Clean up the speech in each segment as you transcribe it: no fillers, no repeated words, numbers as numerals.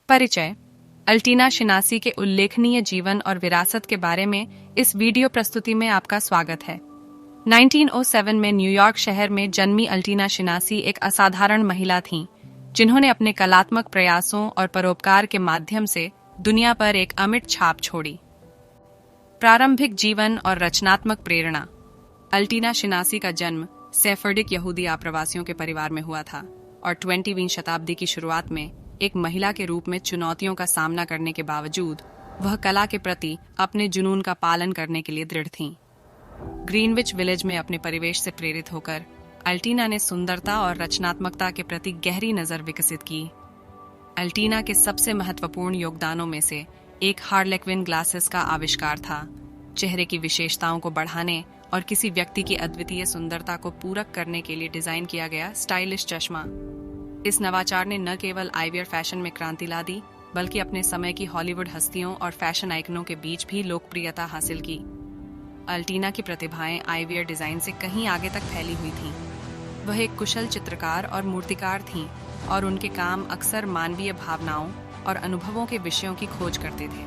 परिचय। अल्टीना शिनासी के उल्लेखनीय जीवन और विरासत के बारे में इस वीडियो प्रस्तुति में आपका स्वागत है। 1907 में न्यूयॉर्क शहर में जन्मी अल्टीना शिनासी एक असाधारण महिला थीं, जिन्होंने अपने कलात्मक प्रयासों और परोपकार के माध्यम से दुनिया पर एक अमिट छाप छोड़ी। प्रारंभिक जीवन और रचनात्मक प्रेरणा। अल्टीना शिनासी का जन्म सेफर्डिक यहूदी आप्रवासियों के परिवार में हुआ था और 20वीं शताब्दी की शुरुआत में एक महिला के रूप में चुनौतियों का सामना करने के बावजूद वह कला के प्रति अपने जुनून का पालन करने के लिए दृढ़ थीं। ग्रीनविच विलेज में अपने परिवेश से प्रेरित होकर अल्टीना ने सुंदरता और रचनात्मकता के प्रति गहरी नजर विकसित की। अल्टीना के सबसे महत्वपूर्ण योगदानों में से एक हार्लेक्विन ग्लासेस का आविष्कार था, चेहरे की विशेषताओं को बढ़ाने और किसी व्यक्ति की अद्वितीय सुंदरता को पूरक करने के लिए डिजाइन किया गया स्टाइलिश चश्मा। इस नवाचार ने न केवल आईवियर फैशन में क्रांति ला दी, बल्कि अपने समय की हॉलीवुड हस्तियों और फैशन आइकनों के बीच भी लोकप्रियता हासिल की। अल्टीना की प्रतिभाएं आईवियर डिजाइन से कहीं आगे तक फैली हुई थीं। वह एक कुशल चित्रकार और मूर्तिकार थीं और उनके काम अक्सर मानवीय भावनाओं और अनुभवों के विषयों की खोज करते थे।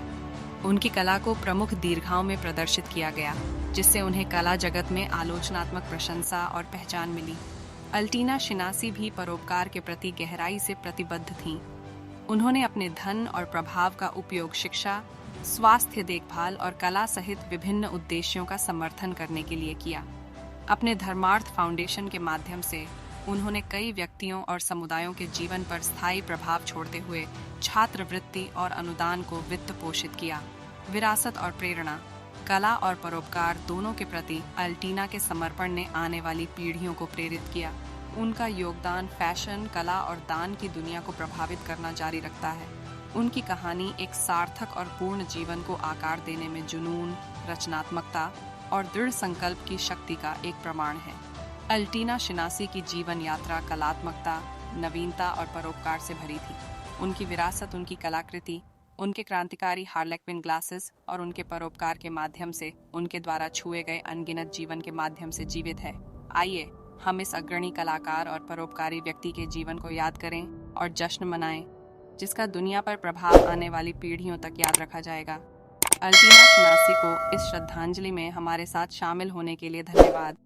उनकी कला को प्रमुख दीर्घाओं में प्रदर्शित किया गया, जिससे उन्हें कला जगत में आलोचनात्मक प्रशंसा और पहचान मिली। अल्टीना शिनासी भी परोपकार के प्रति गहराई से प्रतिबद्ध थीं। उन्होंने अपने धन और प्रभाव का उपयोग शिक्षा, स्वास्थ्य देखभाल और कला सहित विभिन्न उद्देश्यों का समर्थन करने के लिए किया। अपने धर्मार्थ फाउंडेशन के माध्यम से उन्होंने कई व्यक्तियों और समुदायों के जीवन पर स्थायी प्रभाव छोड़ते हुए छात्रवृत्ति और अनुदान को वित्त पोषित किया। विरासत और प्रेरणा। कला और परोपकार दोनों के प्रति अल्टीना के समर्पण ने आने वाली पीढ़ियों को प्रेरित किया। उनका योगदान फैशन, कला और दान की दुनिया को प्रभावित करना जारी रखता है। उनकी कहानी एक सार्थक और पूर्ण जीवन को आकार देने में जुनून, रचनात्मकता और दृढ़ संकल्प की शक्ति का एक प्रमाण है। अल्टीना शिनासी की जीवन यात्रा कलात्मकता, नवीनता और परोपकार से भरी थी। उनकी विरासत उनकी कलाकृति, उनके क्रांतिकारी हार्लेक्विन ग्लासेस और उनके परोपकार के माध्यम से उनके द्वारा छुए गए अनगिनत जीवन के माध्यम से जीवित है। आइए हम इस अग्रणी कलाकार और परोपकारी व्यक्ति के जीवन को याद करें और जश्न मनाएं, जिसका दुनिया पर प्रभाव आने वाली पीढ़ियों तक याद रखा जाएगा। अल्टीना शिनासी को इस श्रद्धांजलि में हमारे साथ शामिल होने के लिए धन्यवाद।